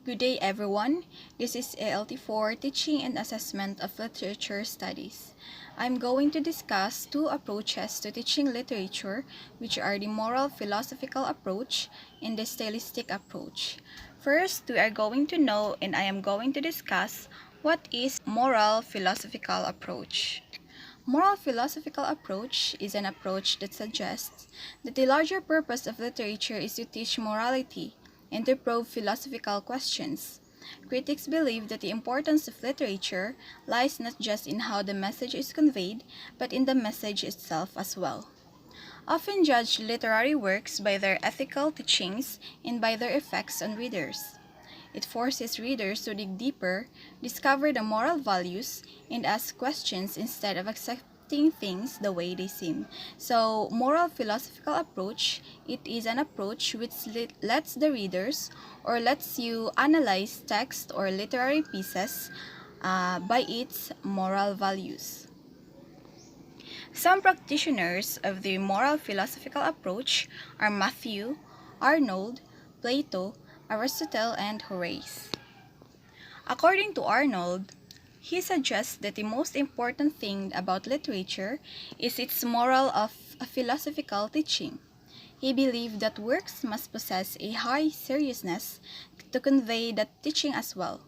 Good day everyone. This is ELT for Teaching and Assessment of Literature Studies. I'm going to discuss two approaches to teaching literature, which are the moral philosophical approach and the stylistic approach. First, we are going to know and I am going to discuss what is moral philosophical approach. Moral philosophical approach is an approach that suggests that the larger purpose of literature is to teach morality and to probe philosophical questions. Critics believe that the importance of literature lies not just in how the message is conveyed, but in the message itself as well. Often judge literary works by their ethical teachings and by their effects on readers. It forces readers to dig deeper, discover the moral values, and ask questions instead of accepting things the way they seem. So, moral philosophical approach, it is an approach which lets the readers or lets you analyze text or literary pieces by its moral values. Some practitioners of the moral philosophical approach are Matthew, Arnold, Plato, Aristotle, and Horace. According to Arnold, he suggests that the most important thing about literature is its moral of a philosophical teaching. He believed that works must possess a high seriousness to convey that teaching as well.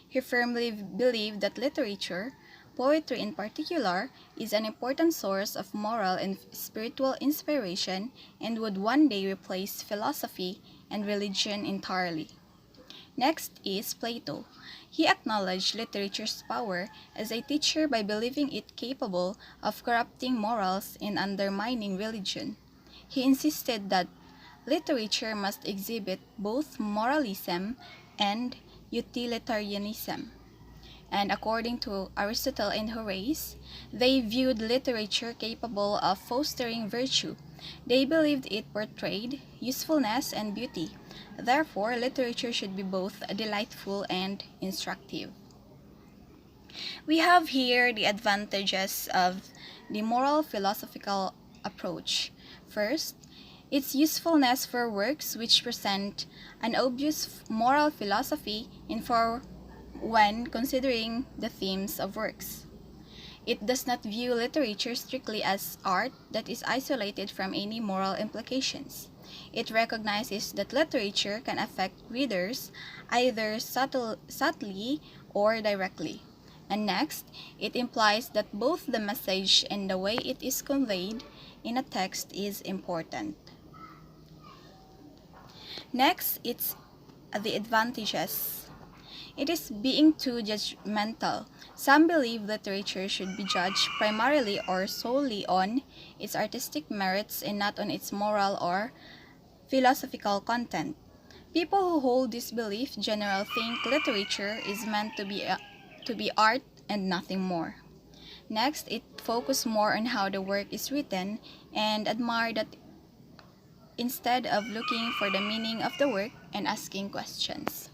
He firmly believed that literature, poetry in particular, is an important source of moral and spiritual inspiration and would one day replace philosophy and religion entirely. Next is Plato. He acknowledged literature's power as a teacher by believing it capable of corrupting morals and undermining religion. He insisted that literature must exhibit both moralism and utilitarianism. And according to Aristotle and Horace, they viewed literature capable of fostering virtue. They believed it portrayed usefulness and beauty. Therefore, literature should be both delightful and instructive. We have here the advantages of the moral philosophical approach. First, its usefulness for works which present an obvious moral philosophy and for when considering the themes of works. It does not view literature strictly as art that is isolated from any moral implications. It recognizes that literature can affect readers either subtly or directly. And next, it implies that both the message and the way it is conveyed in a text is important. Next, it's the advantages. It is being too judgmental. Some believe literature should be judged primarily or solely on its artistic merits and not on its moral or philosophical content. People who hold this belief generally think literature is meant to be art and nothing more. Next, it focuses more on how the work is written and admire that instead of looking for the meaning of the work and asking questions.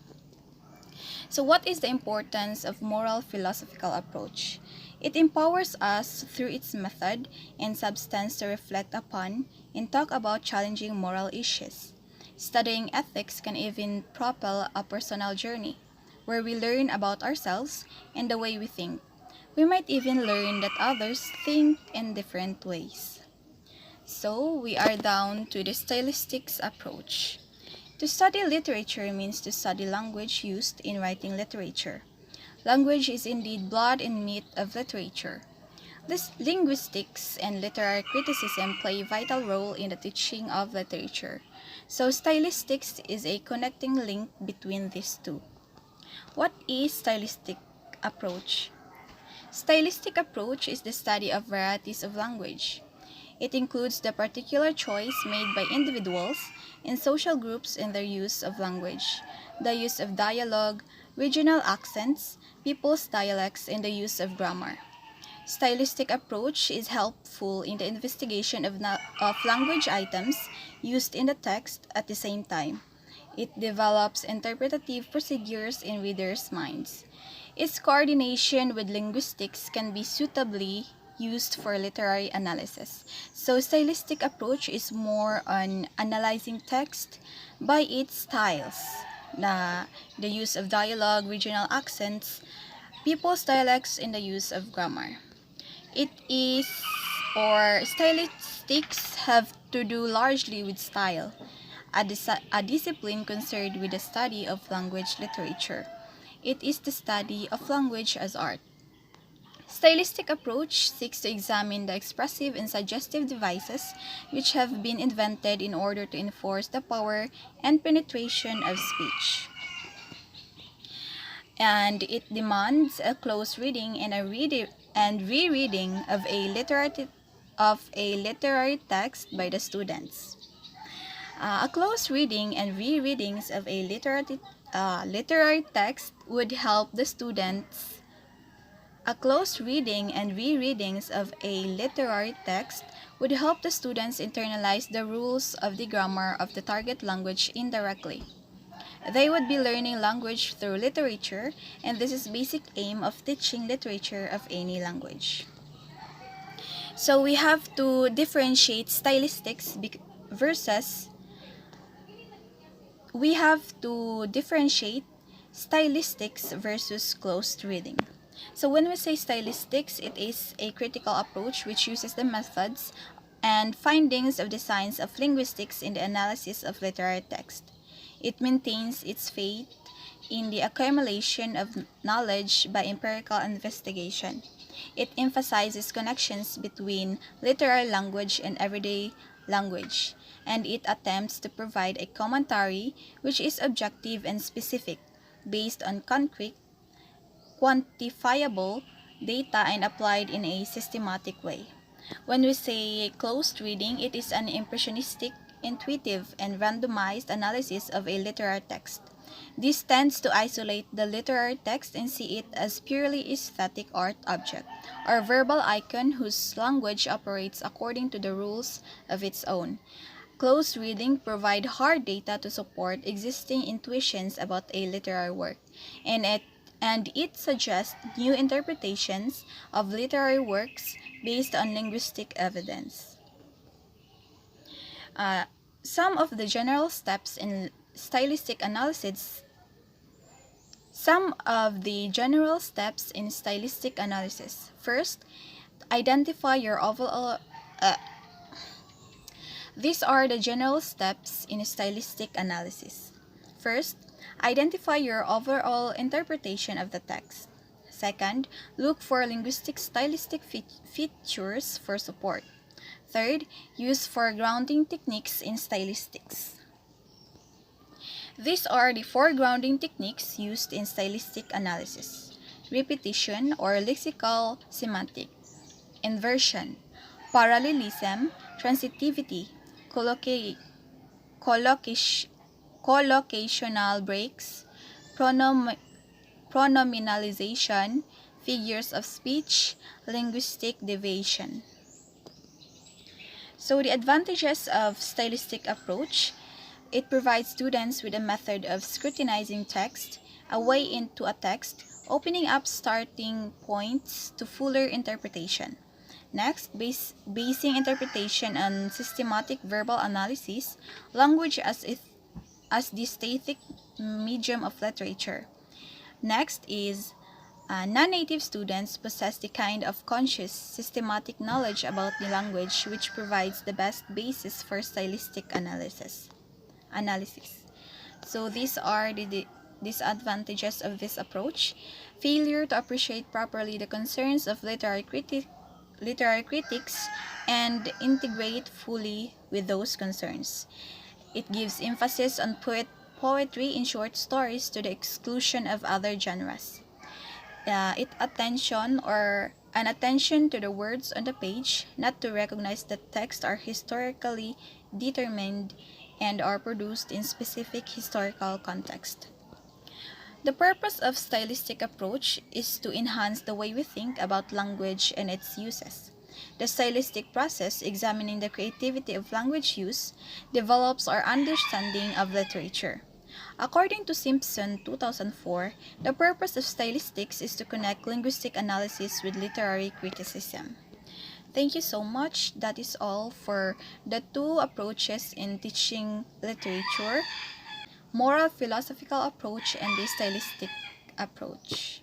So what is the importance of moral philosophical approach? It empowers us through its method and substance to reflect upon and talk about challenging moral issues. Studying ethics can even propel a personal journey, where we learn about ourselves and the way we think. We might even learn that others think in different ways. So we are down to the stylistic approach. To study literature means to study language used in writing literature. Language is indeed blood and meat of literature. This linguistics and literary criticism play a vital role in the teaching of literature. So stylistics is a connecting link between these two. What is stylistic approach? Stylistic approach is the study of varieties of language. It includes the particular choice made by individuals and social groups in their use of language, the use of dialogue, regional accents, people's dialects, and the use of grammar. Stylistic approach is helpful in the investigation of language items used in the text at the same time. It develops interpretative procedures in readers' minds. Its coordination with linguistics can be suitably used for literary analysis. So stylistic approach is more on analyzing text by its styles. na the use of dialogue, regional accents, people's dialects, and the use of grammar. It is, or stylistics have to do largely with style, a discipline concerned with the study of language literature. It is the study of language as art. Stylistic approach seeks to examine the expressive and suggestive devices which have been invented in order to enforce the power and penetration of speech. And it demands a close reading and rereading of a literary text by the students. A close reading and rereadings of a literary text would help the students. A close reading and rereadings of a literary text would help the students internalize the rules of the grammar of the target language indirectly. They would be learning language through literature, and this is basic aim of teaching literature of any language. So we have to differentiate versus we have to differentiate stylistics versus closed reading. So when we say stylistics, it is a critical approach which uses the methods and findings of the science of linguistics in the analysis of literary text. It maintains its faith in the accumulation of knowledge by empirical investigation. It emphasizes connections between literary language and everyday language, and it attempts to provide a commentary which is objective and specific, based on concrete, quantifiable data and applied in a systematic way. When we say closed reading, it is an impressionistic, intuitive, and randomized analysis of a literary text. This tends to isolate the literary text and see it as purely aesthetic art object, or verbal icon whose language operates according to the rules of its own. Close reading provide hard data to support existing intuitions about a literary work, and it suggests new interpretations of literary works based on linguistic evidence. Uh, some of the general steps in stylistic analysis Some of the general steps in stylistic analysis. First, identify your overall. These are the general steps in stylistic analysis. First, identify your overall interpretation of the text. Second, look for linguistic stylistic features for support. Third, use foregrounding techniques in stylistics. These are the foregrounding techniques used in stylistic analysis: repetition or lexical semantic, inversion, parallelism, transitivity, collocational breaks, pronominalization, figures of speech, linguistic deviation. So the advantages of stylistic approach: it provides students with a method of scrutinizing text, a way into a text, opening up starting points to fuller interpretation. Next, basing interpretation on systematic verbal analysis, language as the static medium of literature. Next is non-native students possess the kind of conscious, systematic knowledge about the language which provides the best basis for stylistic analysis. So these are the disadvantages of this approach: failure to appreciate properly the concerns of literary critics and integrate fully with those concerns. It gives emphasis on poetry in short stories to the exclusion of other genres. An attention to the words on the page, not to recognize that texts are historically determined and are produced in specific historical context. The purpose of stylistic approach is to enhance the way we think about language and its uses. The stylistic process, examining the creativity of language use, develops our understanding of literature. According to Simpson 2004, the purpose of stylistics is to connect linguistic analysis with literary criticism. Thank you so much. That is all for the two approaches in teaching literature. moral philosophical approach and the stylistic approach.